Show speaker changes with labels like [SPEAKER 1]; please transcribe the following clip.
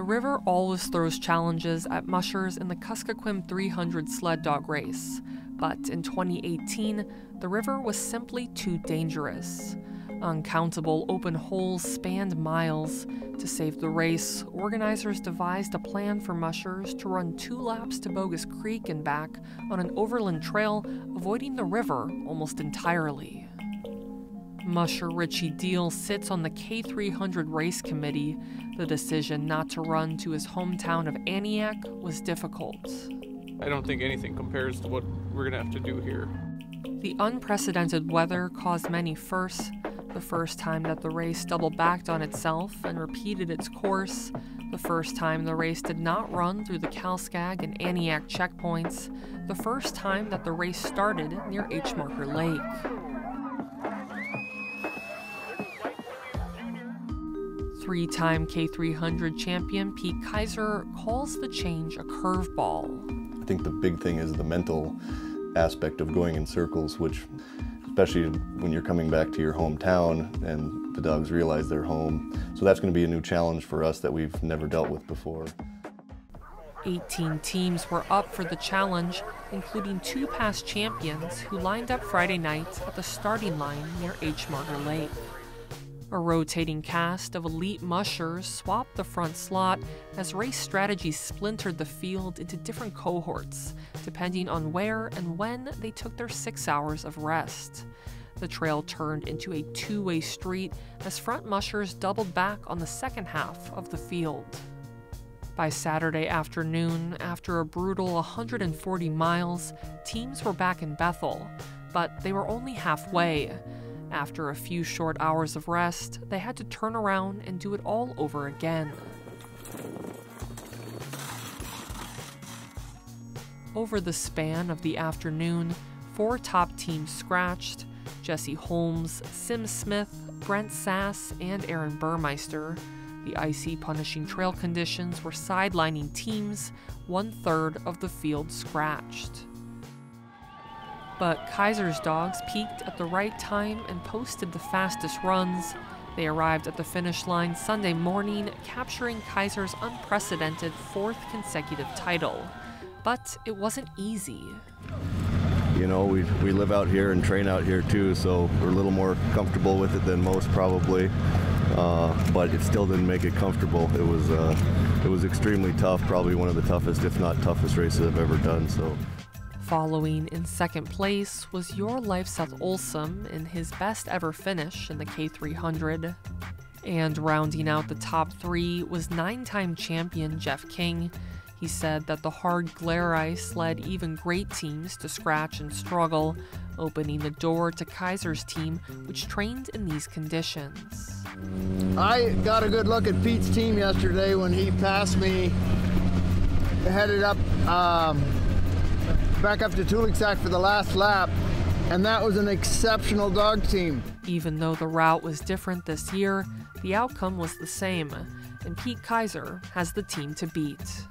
[SPEAKER 1] river always throws challenges at mushers in the Kuskokwim 300 sled dog race, but in 2018, the river was simply too dangerous. Uncountable open holes spanned miles. To save the race, organizers devised a plan for mushers to run 2 laps to Bogus Creek and back on an overland trail, avoiding the river almost entirely. Musher Richie Deal sits on the K300 race committee. The decision not to run to his hometown of Aniak was difficult.
[SPEAKER 2] I don't think anything compares to what we're going to have to do here.
[SPEAKER 1] The unprecedented weather caused many firsts. The first time that the race double-backed on itself and repeated its course. The first time the race did not run through the Kalskag and Aniak checkpoints. The first time that the race started near H. Marker Lake. Three-time K300 champion Pete Kaiser calls the change a curveball.
[SPEAKER 3] I think the big thing is the mental aspect of going in circles, which, especially when you're coming back to your hometown and the dogs realize they're home. So that's going to be a new challenge for us that we've never dealt with before.
[SPEAKER 1] 18 teams were up for the challenge, including 2 past champions who lined up Friday night at the starting line near H. Marker Lake. A rotating cast of elite mushers swapped the front slot as race strategies splintered the field into different cohorts, depending on where and when they took their 6 hours of rest. The trail turned into a 2-way street as front mushers doubled back on the second half of the field. By Saturday afternoon, after a brutal 140 miles, teams were back in Bethel, but they were only halfway. After a few short hours of rest, they had to turn around and do it all over again. Over the span of the afternoon, 4 top teams scratched: Jesse Holmes, Sim Smith, Brent Sass, and Aaron Burmeister. The icy, punishing trail conditions were sidelining teams, 1/3 of the field scratched. But Kaiser's dogs peaked at the right time and posted the fastest runs. They arrived at the finish line Sunday morning, capturing Kaiser's unprecedented 4th consecutive title. But it wasn't easy.
[SPEAKER 3] You know, we live out here and train out here too, so we're a little more comfortable with it than most probably. But it still didn't make it comfortable. It was extremely tough, probably one of the toughest, if not toughest races I've ever done. So.
[SPEAKER 1] Following in second place was Your Life Seth Olsson in his best ever finish in the K300. And rounding out the top 3 was 9-time champion Jeff King. He said that the hard glare ice led even great teams to scratch and struggle, opening the door to Kaiser's team, which trained in these conditions.
[SPEAKER 4] I got a good look at Pete's team yesterday when he passed me, headed up back up to Tuliksak for the last lap, and that was an exceptional dog team.
[SPEAKER 1] Even though the route was different this year, the outcome was the same, and Pete Kaiser has the team to beat.